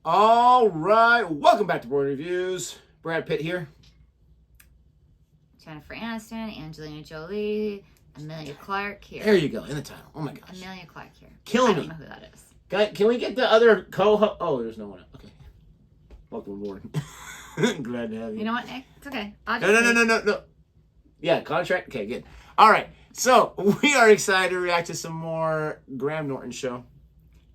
All right, welcome back to Boring Reviews. Brad Pitt here. Jennifer Aniston, Angelina Jolie, Emilia Clarke here. There you go, in the title. Oh my gosh. Emilia Clarke here. Killing I me. don't know who that is. Guy, can we get the other co-host? Oh, there's no one. Okay. Welcome aboard. Glad to have you. You know what, Nick? It's okay. I'll No. Yeah, contract? Okay, good. All right, so we are excited to react to some more Graham Norton Show.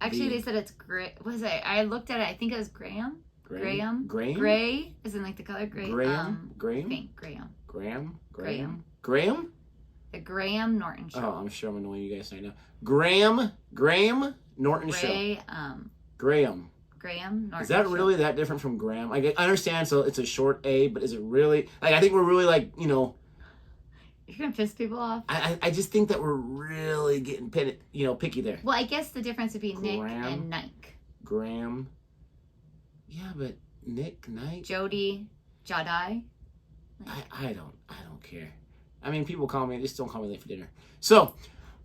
Actually, they said it's gray. What was it? I looked at it. I think it was Graham. Graham? Gray, as in like the color gray. Graham? I Graham? think Graham. Graham? The Graham Norton Show. Oh, I'm sure I'm annoying you guys right now. Graham Norton Show. Graham Norton Is that Show. really that different from Graham? I understand, so it's a short A, but is it really? Like, I think we're really like, you know. You're gonna piss people off. I just think that we're really getting picky there. Well, I guess the difference would be Nick Graham? and Nike. Graham. Yeah, but Nick, Nike. Jodi. I don't care. I mean, people call me, just don't call me late for dinner. So,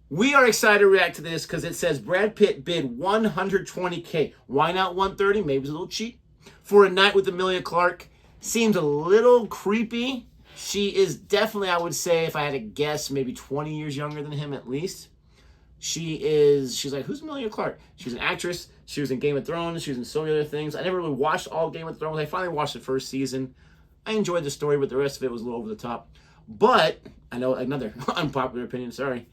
we are excited to react to this because it says Brad Pitt bid $120K. Why not 130? Maybe it's a little cheap. For a night with Emilia Clarke. Seems a little creepy. She is definitely, I would say, if I had to guess, maybe 20 years younger than him at least. She's like, who's Emilia Clarke? She's an actress. She was in Game of Thrones. She was in so many other things. I never really watched all Game of Thrones. I finally watched the first season. I enjoyed the story, but the rest of it was a little over the top. But, I know another unpopular opinion, sorry.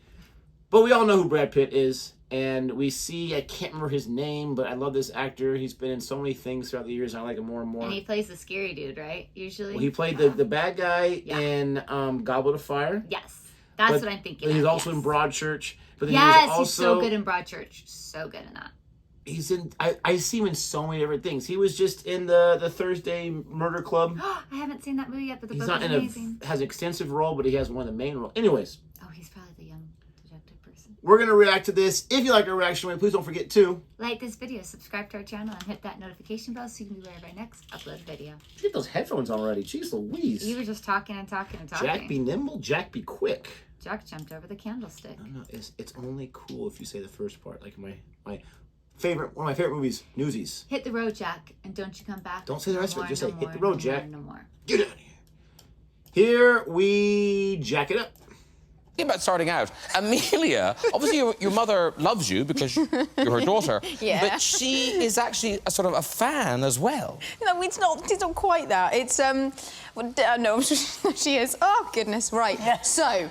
But we all know who Brad Pitt is. And we see, I can't remember his name, but I love this actor. He's been in so many things throughout the years, and I like him more and more. And he plays the scary dude, right? Usually. Well, he played the bad guy in Goblet of Fire. Yes. That's what I'm thinking. He's of, also yes. in Broadchurch. But then he's so good in Broadchurch. So good in that. He's in. I see him in so many different things. He was just in the Thursday Murder Club. I haven't seen that movie yet, but the he's book not is amazing. has an extensive role, but he has one of the main roles. Anyways. Oh, he's probably the young detective person. We're gonna react to this. If you like our reaction, please don't forget to like this video, subscribe to our channel, and hit that notification bell so you can be aware of our next upload video. Get those headphones already. Jeez Louise. You were just talking and talking and talking. Jack be nimble, Jack be quick. Jack jumped over the candlestick. No, it's only cool if you say the first part. Like one of my favorite movies, Newsies. Hit the road, Jack, and don't you come back. Don't say the rest of it. Just say, hit the road, Jack. No more. Get out of here. Here we jack it up. About starting out, Emilia, obviously your mother loves you because you're her daughter, yeah. but she is actually a sort of a fan as well. No, it's not quite that. It's, no, she is. Oh, goodness, right. Yeah. So,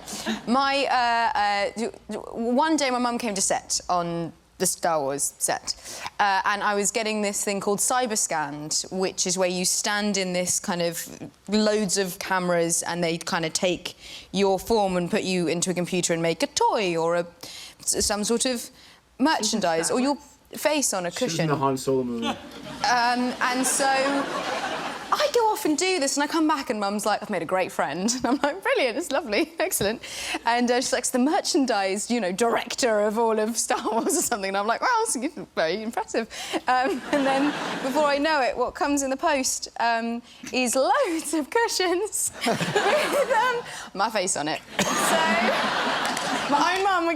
one day my mum came to set on the Star Wars set, and I was getting this thing called Cyberscanned, which is where you stand in this kind of loads of cameras and they kind of take your form and put you into a computer and make a toy or some sort of merchandise or your face on a cushion. She's in the Han Solo movie. And so I go off and do this, and I come back, and Mum's like, I've made a great friend. And I'm like, brilliant, it's lovely, excellent. And she's like, it's the merchandise, director of all of Star Wars or something. And I'm like, well, it's very impressive. And then, before I know it, what comes in the post is loads of cushions with my face on it. So my own mum, she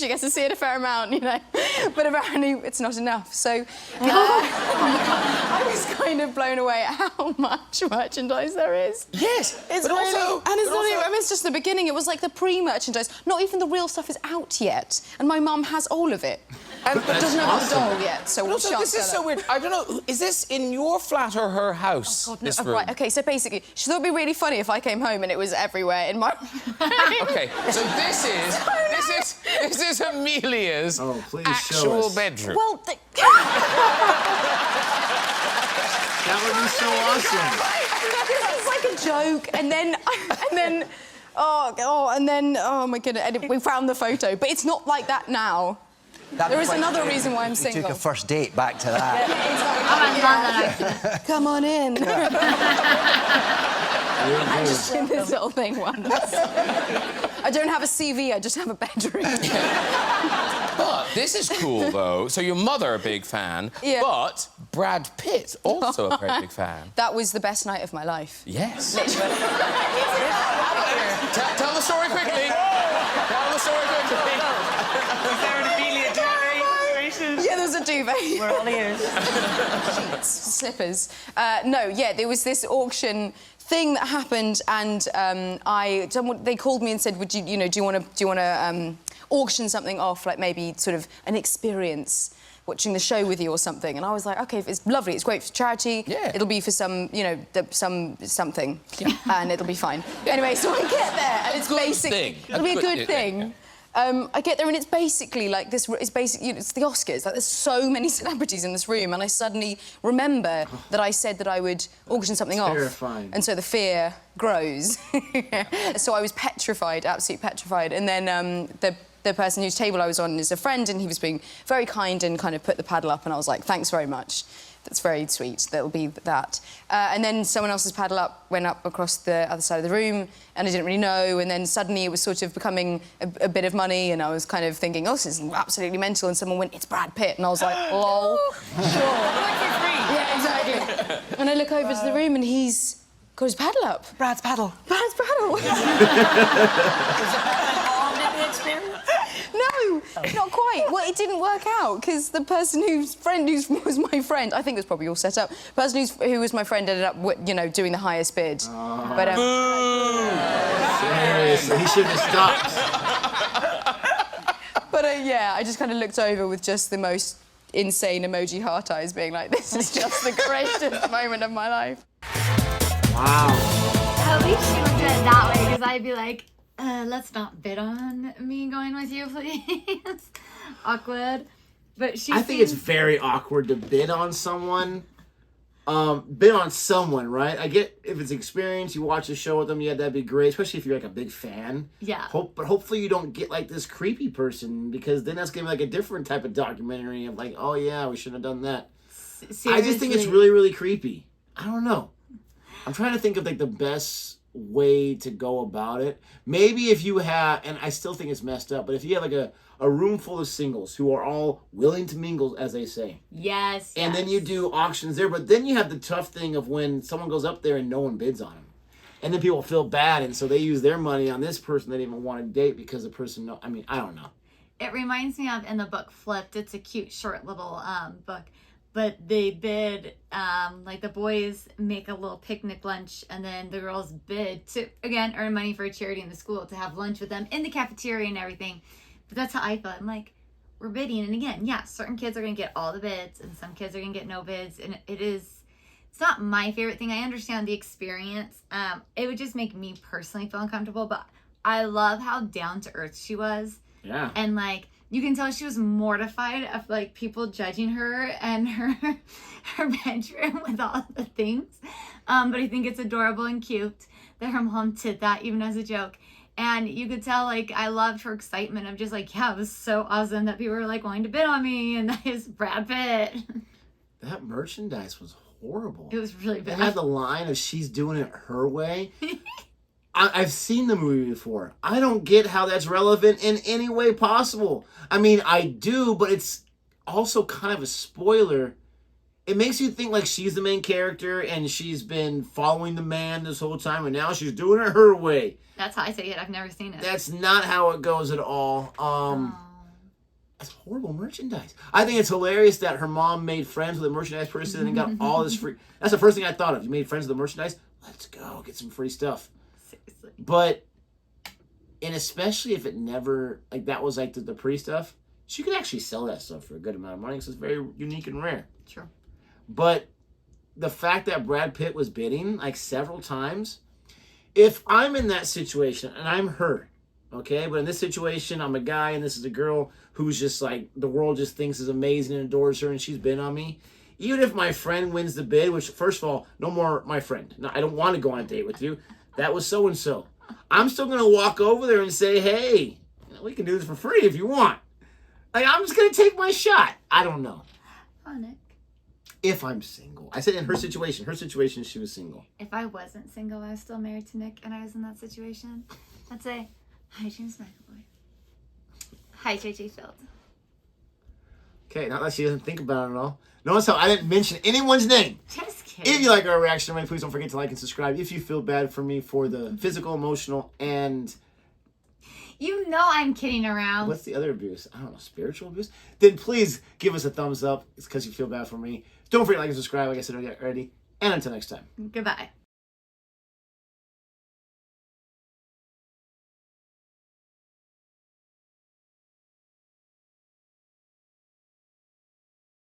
gets to see it a fair amount, but apparently it's not enough. So I was kind of blown away at how much merchandise there is. Yes, it's but really, also, and it's not even, I mean, it's just the beginning. It was like the pre-merchandise. Not even the real stuff is out yet, and my mum has all of it. But doesn't have the doll yet, so we'll also, this is so weird. I don't know, is this in your flat or her house? Oh, God, this no. room? Right, okay, so basically, she thought it'd be really funny if I came home and it was everywhere in my Okay, so this is Emilia's actual bedroom. Well, that would be so awesome. It's like a joke, and then, oh my goodness, and we found the photo, but it's not like that now. There is another reason why I'm single. You took a first date back to that. Come on in. I just did this little thing once. I don't have a CV, I just have a bedroom. But this is cool, though. So your mother, a big fan, but Brad Pitt, also a very big fan. That was the best night of my life. Yes. Literally. Tell the story quickly. Tell the story quickly. Was there an Emilia situation? Yeah, there's a duvet. We're all ears. Sheets, slippers. No, yeah, there was this auction thing that happened, and they called me and said, "Would you know, do you want to auction something off, like maybe sort of an experience?" Watching the show with you or something, and I was like, okay, if it's lovely, it's great for charity. Yeah. It'll be for some, you know, something, and it'll be fine. Anyway, so I get there, and it's basically it'll be a good thing. I get there, and it's basically like this. It's basically, you know, it's the Oscars. Like, there's so many celebrities in this room, and I suddenly remember that I said that I would auction something off. Terrifying. And so the fear grows. So I was petrified, absolutely petrified, and then the person whose table I was on is a friend, and he was being very kind and kind of put the paddle up, and I was like, thanks very much. That's very sweet. That'll be that. And then someone else's paddle went up across the other side of the room, and I didn't really know, and then suddenly it was sort of becoming a bit of money, and I was kind of thinking, oh, this is absolutely mental, and someone went, it's Brad Pitt, and I was like, lol. Sure. Yeah, exactly. And I look over to the room, and he's got his paddle up. Brad's paddle. Brad's paddle. No, not quite. Well, it didn't work out because the person who was my friend, I think it was probably all set up. The person who was my friend ended up, you know, doing the highest bid. But Seriously, he should have stopped. But yeah, I just kind of looked over with just the most insane emoji heart eyes, being like, "This is just the greatest moment of my life." Wow. At least she looked at it that way, because I'd be like, let's not bid on me going with you, please. Awkward. But I think it's very awkward to bid on someone. Right? I get if it's experience, you watch a show with them, yeah, that'd be great, especially if you're like a big fan. Yeah. But hopefully you don't get like this creepy person, because then that's gonna be like a different type of documentary of like, oh yeah, we shouldn't have done that. Seriously. I just think it's really, really creepy. I don't know. I'm trying to think of like the best way to go about it. Maybe if you have, and I still think it's messed up, but if you have like a room full of singles who are all willing to mingle, as they say. Yes. And then you do auctions there, but then you have the tough thing of when someone goes up there and no one bids on them. And then people feel bad, and so they use their money on this person they didn't even want to date because the person, I don't know. It reminds me of in the book Flipped. It's a cute, short little book. But they bid, like the boys make a little picnic lunch, and then the girls bid to, again, earn money for a charity in the school to have lunch with them in the cafeteria and everything. But that's how I felt. I'm like, we're bidding. And again, yeah, certain kids are going to get all the bids, and some kids are going to get no bids. And it's not my favorite thing. I understand the experience. It would just make me personally feel uncomfortable. But I love how down to earth she was. Yeah. And like, you can tell she was mortified of like people judging her and her bedroom with all the things. But I think it's adorable and cute that her mom did that, even as a joke. And you could tell, like, I loved her excitement of just like, yeah, it was so awesome that people were like wanting to bid on me, and that is Brad Pitt. That merchandise was horrible. It was really bad. And had the line of she's doing it her way. I've seen the movie before. I don't get how that's relevant in any way possible. I mean, I do, but it's also kind of a spoiler. It makes you think like she's the main character and she's been following the man this whole time, and now she's doing it her way. That's how I say it. I've never seen it. That's not how it goes at all. That's horrible merchandise. I think it's hilarious that her mom made friends with a merchandise person and got all this free. That's the first thing I thought of. You made friends with the merchandise? Let's go get some free stuff. Seriously. But, and especially if it never, like that was like the pre stuff, she could actually sell that stuff for a good amount of money because it's very unique and rare. True. But the fact that Brad Pitt was bidding like several times, if I'm in that situation and I'm her, okay, but in this situation, I'm a guy and this is a girl who's just like, the world just thinks is amazing and adores her and she's bid on me. Even if my friend wins the bid, which first of all, no more my friend. No, I don't want to go on a date with you. That was so-and-so. I'm still going to walk over there and say, hey, we can do this for free if you want. Like, I'm just going to take my shot. I don't know. Oh, Nick. If I'm single. I said in her situation. Her situation, she was single. If I wasn't single, I was still married to Nick, and I was in that situation, I'd say, hi, James McAvoy. Hi, JJ Field. Okay, not that she doesn't think about it at all. Notice how I didn't mention anyone's name. Just kidding. If you like our reaction, please don't forget to like and subscribe. If you feel bad for me for the physical, emotional, and You know I'm kidding around. What's the other abuse? I don't know, spiritual abuse? Then please give us a thumbs up. It's because you feel bad for me. Don't forget to like and subscribe, like I said already. And until next time. Goodbye.